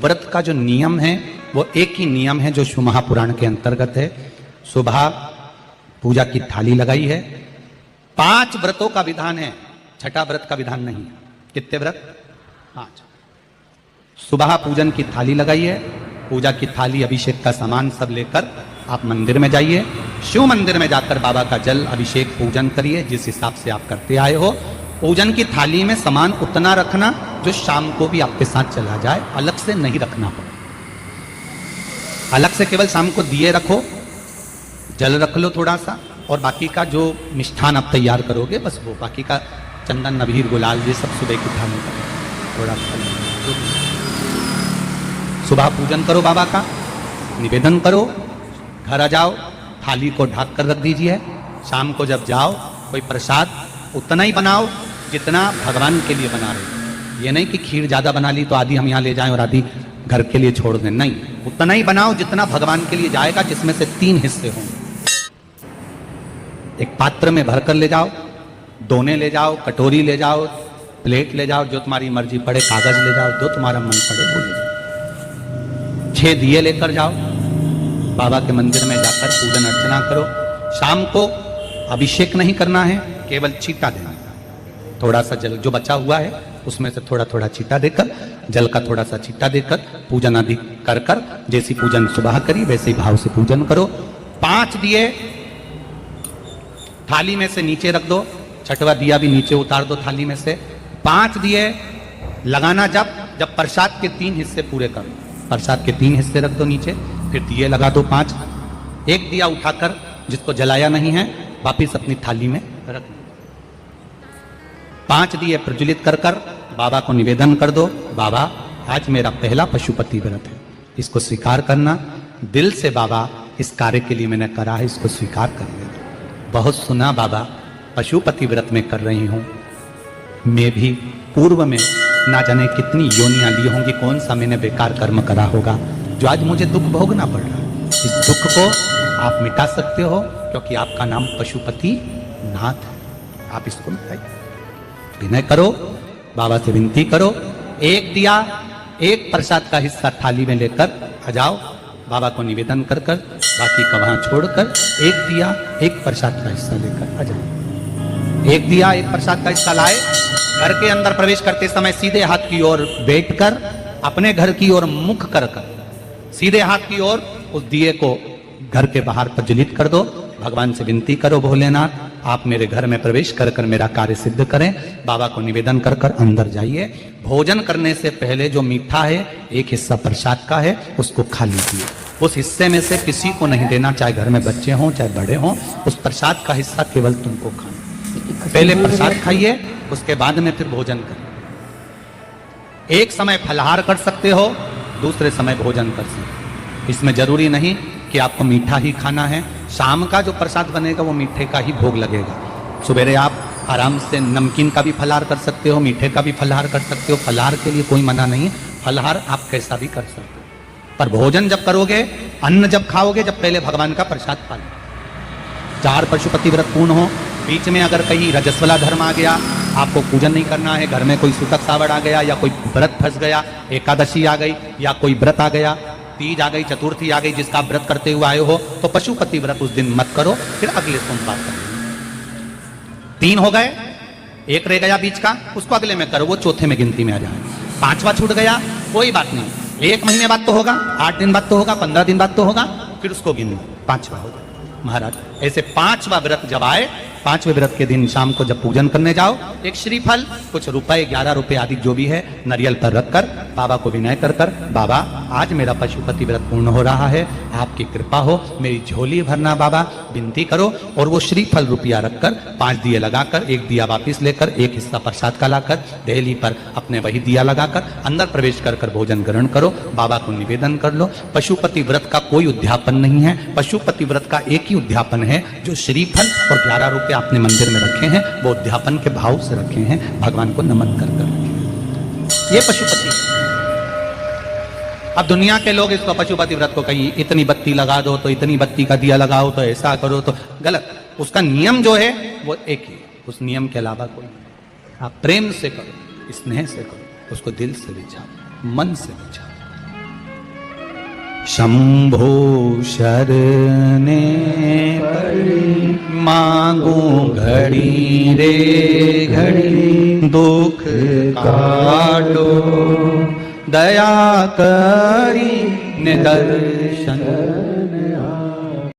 व्रत का जो नियम है वो एक ही नियम है जो शिव महापुराण के अंतर्गत है। सुबह पूजा की थाली लगाई है। 5 व्रतों का विधान है, छठा व्रत का विधान नहीं है। कितने व्रत? 5। सुबह पूजन की थाली लगाई है। पूजा की थाली, अभिषेक का सामान सब लेकर आप मंदिर में जाइए। शिव मंदिर में जाकर बाबा का जल अभिषेक पूजन करिए जिस हिसाब से आप करते आए हो। पूजन की थाली में सामान उतना रखना जो शाम को भी आपके साथ चला जाए, अलग से नहीं रखना पड़े। अलग से केवल शाम को दिए रखो, जल रख लो थोड़ा सा, और बाकी का जो मिष्ठान आप तैयार करोगे बस वो, बाकी का चंदन अबीर गुलाल ये सब सुबह की थाली में थोड़ा सा। सुबह पूजन करो बाबा का, निवेदन करो, घर आ जाओ, थाली को ढक कर रख दीजिए। शाम को जब जाओ कोई प्रसाद उतना ही बनाओ जितना भगवान के लिए बना रहे हो। ये नहीं कि खीर ज्यादा बना ली तो आधी हम यहाँ ले जाएं और आधी घर के लिए छोड़ दें, नहीं, उतना ही बनाओ जितना भगवान के लिए जाएगा, जिसमें से 3 हिस्से हों। एक पात्र में भरकर ले जाओ, दोने ले जाओ, कटोरी ले जाओ, प्लेट ले जाओ, जो तुम्हारी मर्जी पड़े, कागज ले जाओ, जो तुम्हारा मन पड़े वो ले जाओ। 6 दिए लेकर जाओ, बाबा के मंदिर में जाकर पूजन अर्चना करो। शाम को अभिषेक नहीं करना है, केवल छींटा देना है। थोड़ा सा जल जो बचा हुआ है उसमें से थोड़ा थोड़ा छींटा देकर, जल का थोड़ा सा छींटा देकर पूजन आदि कर कर, जैसी पूजन सुबह करी वैसे ही भाव से पूजन करो। 5 दिए थाली में से नीचे रख दो, छठवा दिया भी नीचे उतार दो थाली में से। 5 दिए लगाना जब प्रसाद के 3 हिस्से पूरे करो। प्रसाद के 3 हिस्से रख दो नीचे, फिर दिए लगा दो 5। एक दिया उठाकर जिसको जलाया नहीं है वापिस अपनी थाली में रख दो। 5 दिए प्रज्वलित कर कर बाबा को निवेदन कर दो, बाबा आज मेरा पहला पशुपति व्रत है, इसको स्वीकार करना। दिल से बाबा इस कार्य के लिए मैंने करा है, इसको स्वीकार कर लेना। बहुत सुना बाबा पशुपति व्रत में कर रही हूं, मैं भी पूर्व में ना जाने कितनी योनियां ली होंगी, कौन सा मैंने बेकार कर्म करा होगा जो आज मुझे दुख भोगना पड़ रहा है। इस दुख को आप मिटा सकते हो क्योंकि आपका नाम पशुपति नाथ है। आप इसको मिटाइए, विनय करो, बाबा से विनती करो। एक दिया, एक प्रसाद का हिस्सा थाली में लेकर आ जाओ, बाबा को निवेदन कर कर, बाकी का वहां छोड़कर एक दिया, एक प्रसाद का हिस्सा लेकर आ जाओ। एक दिया, एक प्रसाद का हिस्सा लाए, घर के अंदर प्रवेश करते समय सीधे हाथ की ओर बैठकर, अपने घर की ओर मुख कर कर सीधे हाथ की ओर उस दिए को घर के बाहर प्रज्वलित कर दो। भगवान से विनती करो, भोलेनाथ आप मेरे घर में प्रवेश कर कर मेरा कार्य सिद्ध करें। बाबा को निवेदन कर कर अंदर जाइए। भोजन करने से पहले जो मीठा है, एक हिस्सा प्रसाद का है, उसको खा लीजिए। उस हिस्से में से किसी को नहीं देना, चाहे घर में बच्चे हों चाहे बड़े हों। उस प्रसाद का हिस्सा केवल तुमको खाना। पहले प्रसाद खाइए, उसके बाद में फिर भोजन करिए। एक समय फलाहार कर सकते हो, दूसरे समय भोजन कर सकते हो। इसमें जरूरी नहीं कि आपको मीठा ही खाना है। शाम का जो प्रसाद बनेगा वो मीठे का ही भोग लगेगा। सवेरे आप आराम से नमकीन का भी फलाहार कर सकते हो, मीठे का भी फलाहार कर सकते हो। फलाहार के लिए कोई मना नहीं है, फलाहार आप कैसा भी कर सकते हो। पर भोजन जब करोगे, अन्न जब खाओगे, जब पहले भगवान का प्रसाद खा लो। 4 पशुपति व्रत पूर्ण हो, बीच में अगर कहीं रजस्वला धर्म आ गया, आपको पूजन नहीं करना है, घर में कोई सूतक सावड़ आ गया, या कोई व्रत फंस गया, एकादशी आ गई, या कोई व्रत आ गया, तीज आ गई, चतुर्थी आ गई, जिसका आप व्रत करते हुए आए हो, तो पशुपति व्रत उस दिन मत करो, फिर अगले सोमवार करो। 3 हो गए, एक रह गया बीच का, उसको अगले में करो, वो चौथे में गिनती में आ जाए। 5वां छूट गया, कोई बात नहीं, 1 महीने बाद तो होगा, 8 दिन बाद तो होगा, 15 दिन बाद तो होगा, फिर उसको गिन लो, 5वां होगा। महाराज ऐसे 5वां व्रत जब आए, 5वें व्रत के दिन शाम को जब पूजन करने जाओ, एक श्रीफल, कुछ रुपए, 11 रुपए आदि जो भी है, नारियल पर रखकर बाबा को विनय कर कर, बाबा आज मेरा पशुपति व्रत पूर्ण हो रहा है, आपकी कृपा हो, मेरी झोली भरना बाबा, विनती करो। और वो श्रीफल रुपया रखकर 5 दिए लगाकर, एक दिया वापिस लेकर, एक हिस्सा प्रसाद का लाकर देहली पर अपने वही दिया लगाकर अंदर प्रवेश कर कर भोजन ग्रहण करो। बाबा को निवेदन कर लो। पशुपति व्रत का कोई उद्यापन नहीं है, पशुपति व्रत का एक ही उद्यापन है, जो श्रीफल और 11 रुपए आपने मंदिर में रखे हैं, वो उद्यापन के भाव से रखे हैं, भगवान को नमन कर कर रखे। ये पशुपति। अब दुनिया के लोग इसको पशुपति व्रत को कहीं इतनी बत्ती लगा दो, तो इतनी बत्ती का दिया लगाओ, तो ऐसा करो, तो गलत। उसका नियम जो है वो एक ही, उस नियम के अलावा कोई नहीं। आप प्रेम से करो, स्नेह से करो, उसको दिल से विचारो, मन से विचारो। शंभो शरणे पड़ी, मांगू घड़ी रे घड़ी, दुख काटो दया करी निदर्शन